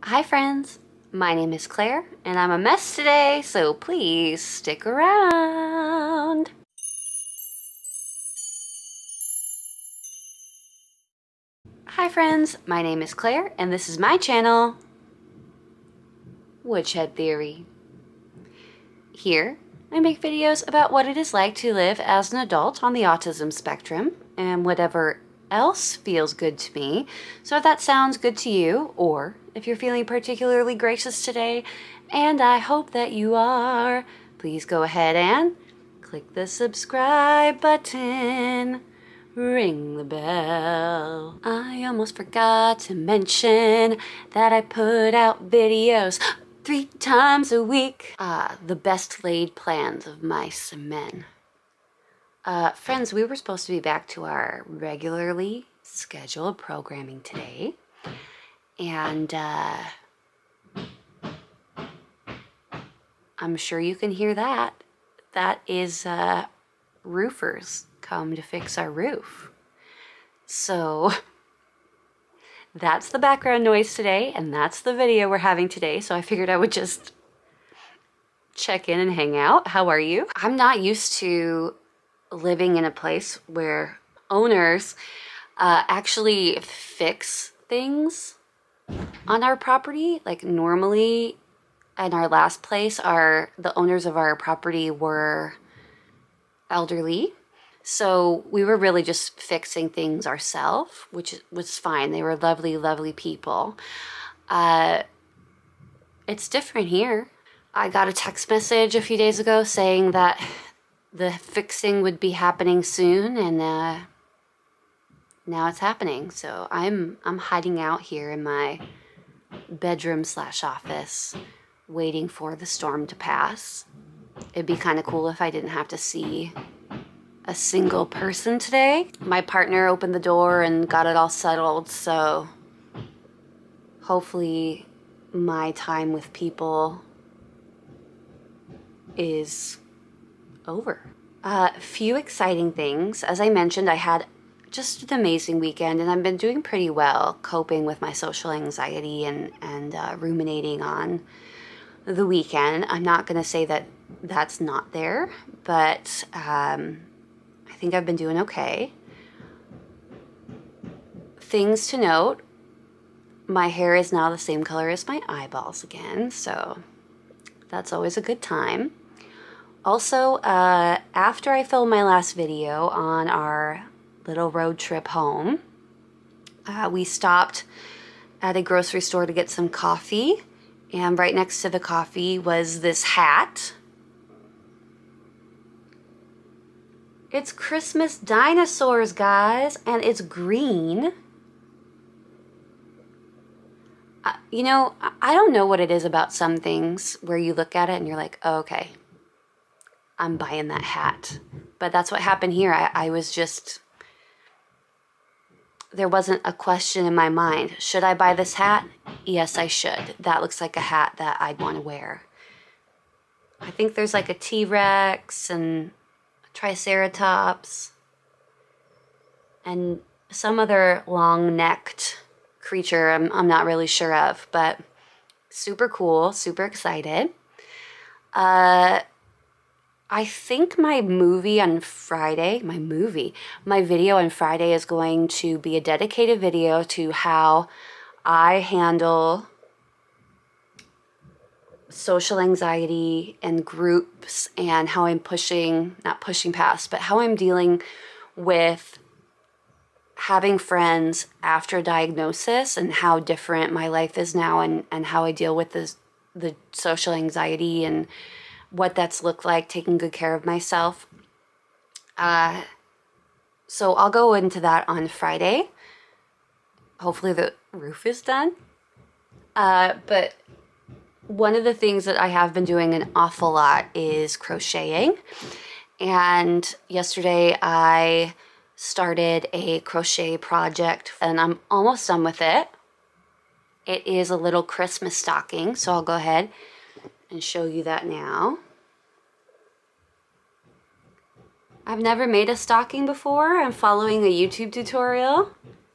Hi friends, my name is Claire and I'm a mess today, so please stick around. Hi friends, my name is Claire and this is my channel, Woodshed Theory. Here, I make videos about what it is like to live as an adult on the autism spectrum and whatever else feels good to me. So if that sounds good to you, or if you're feeling particularly gracious today, and I hope that you are, please go ahead and click the subscribe button. Ring the bell. I almost forgot to mention that I put out videos 3 times a week. The best laid plans of mice and men. Friends, we were supposed to be back to our regularly scheduled programming today. And I'm sure you can hear that. That is roofers come to fix our roof. So that's the background noise today, and that's the video we're having today. So I figured I would just check in and hang out. How are you? I'm not used to living in a place where owners actually fix things on our property. Like normally in our last place, the owners of our property were elderly. So we were really just fixing things ourselves, which was fine. They were lovely, lovely people. It's different here. I got a text message a few days ago saying that the fixing would be happening soon, and now it's happening. So I'm hiding out here in my bedroom/office, waiting for the storm to pass. It'd be kind of cool if I didn't have to see a single person today. My partner opened the door and got it all settled, so hopefully my time with people is over. Few exciting things. As I mentioned, I had just an amazing weekend, and I've been doing pretty well coping with my social anxiety and ruminating on the weekend. I'm not going to say that that's not there, but I think I've been doing okay. Things to note, my hair is now the same color as my eyeballs again, so that's always a good time. Also, after I filmed my last video on our little road trip home, we stopped at a grocery store to get some coffee, and right next to the coffee was this hat. It's Christmas dinosaurs, guys, and it's green. You know, I don't know what it is about some things where you look at it and you're like, oh, okay, I'm buying that hat. But that's what happened here. I was just, there wasn't a question in my mind. Should I buy this hat? Yes, I should. That looks like a hat that I'd want to wear. I think there's like a T-Rex and a Triceratops and some other long-necked creature I'm not really sure of, but super cool, super excited. I think my video on Friday is going to be a dedicated video to how I handle social anxiety and groups, and how I'm not pushing past, but how I'm dealing with having friends after diagnosis, and how different my life is now, and how I deal with the social anxiety and what that's looked like taking good care of myself. So I'll go into that on Friday. Hopefully the roof is done. But one of the things that I have been doing an awful lot is crocheting. And yesterday I started a crochet project, and I'm almost done with it. It is a little Christmas stocking, so I'll go ahead and show you that now. I've never made a stocking before. I'm following a YouTube tutorial.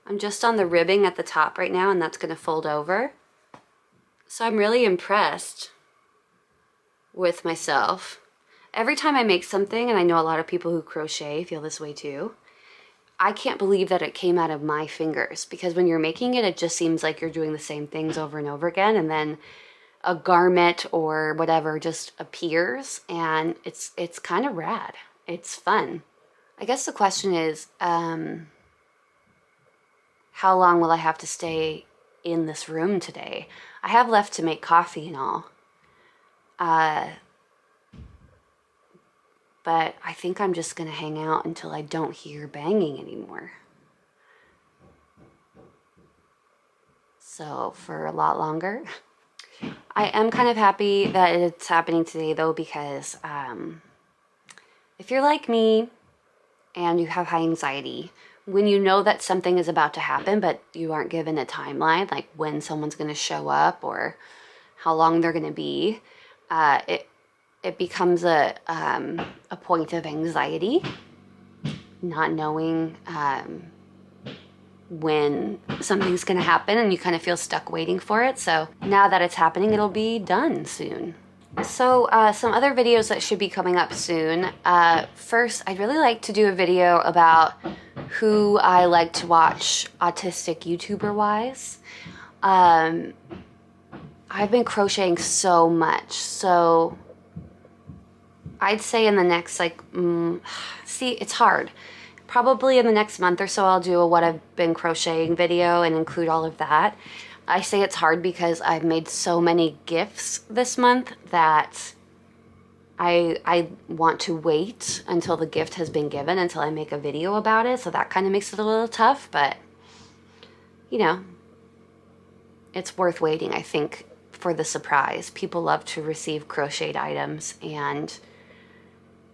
I'm just on the ribbing at the top right now, and that's going to fold over. So I'm really impressed with myself. Every time I make something, and I know a lot of people who crochet feel this way too, I can't believe that it came out of my fingers, because when you're making it, it just seems like you're doing the same things over and over again, and then a garment or whatever just appears, and it's kind of rad. It's fun. I guess the question is, how long will I have to stay in this room today? I have left to make coffee and all. But I think I'm just gonna hang out until I don't hear banging anymore. So for a lot longer. I am kind of happy that it's happening today though, because if you're like me and you have high anxiety, when you know that something is about to happen but you aren't given a timeline, like when someone's gonna show up or how long they're gonna be, it becomes a point of anxiety, not knowing when something's gonna happen, and you kind of feel stuck waiting for it. So now that it's happening, it'll be done soon. So some other videos that should be coming up soon. First, I'd really like to do a video about who I like to watch autistic YouTuber wise. I've been crocheting so much, so I'd say in the next, see, it's hard. Probably in the next month or so, I'll do a what I've been crocheting video and include all of that. I say it's hard because I've made so many gifts this month that I want to wait until the gift has been given until I make a video about it. So that kind of makes it a little tough, but you know, it's worth waiting, I think, for the surprise. People love to receive crocheted items, and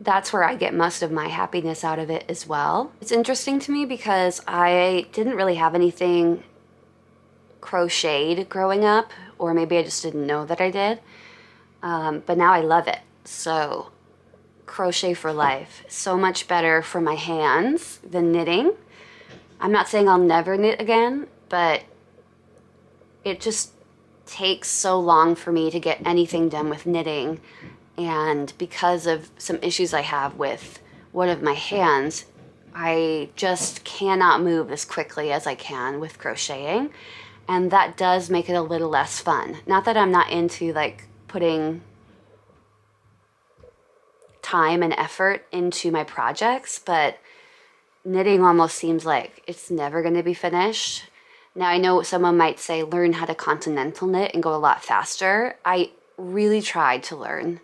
that's where I get most of my happiness out of it as well. It's interesting to me because I didn't really have anything crocheted growing up, or maybe I just didn't know that I did, but now I love it. So crochet for life. So much better for my hands than knitting. I'm not saying I'll never knit again, but it just takes so long for me to get anything done with knitting. And because of some issues I have with one of my hands, I just cannot move as quickly as I can with crocheting. And that does make it a little less fun. Not that I'm not into like putting time and effort into my projects, but knitting almost seems like it's never going to be finished. Now, I know someone might say learn how to continental knit and go a lot faster. I really tried to learn.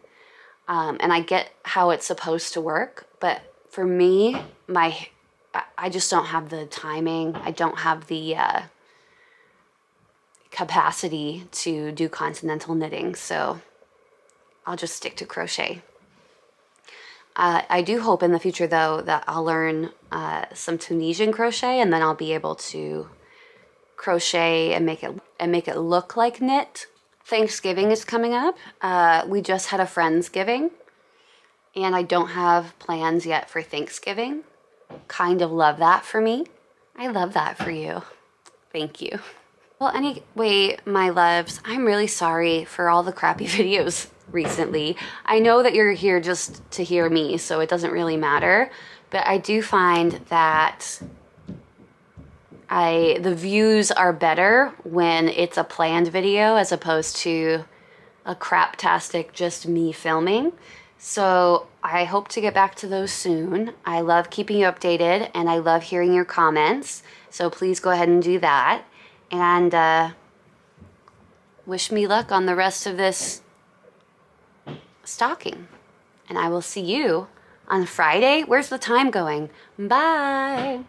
And I get how it's supposed to work, but for me, I just don't have the timing. I don't have the capacity to do continental knitting, so I'll just stick to crochet. I do hope in the future, though, that I'll learn some Tunisian crochet, and then I'll be able to crochet and make it look like knit. Thanksgiving is coming up. We just had a Friendsgiving, and I don't have plans yet for Thanksgiving. Kind of love that for me. I love that for you. Thank you. Well, anyway, my loves, I'm really sorry for all the crappy videos recently. I know that you're here just to hear me, so it doesn't really matter, but I do find that the views are better when it's a planned video as opposed to a craptastic just me filming. So I hope to get back to those soon. I love keeping you updated, and I love hearing your comments. So please go ahead and do that. And wish me luck on the rest of this stocking. And I will see you on Friday. Where's the time going? Bye.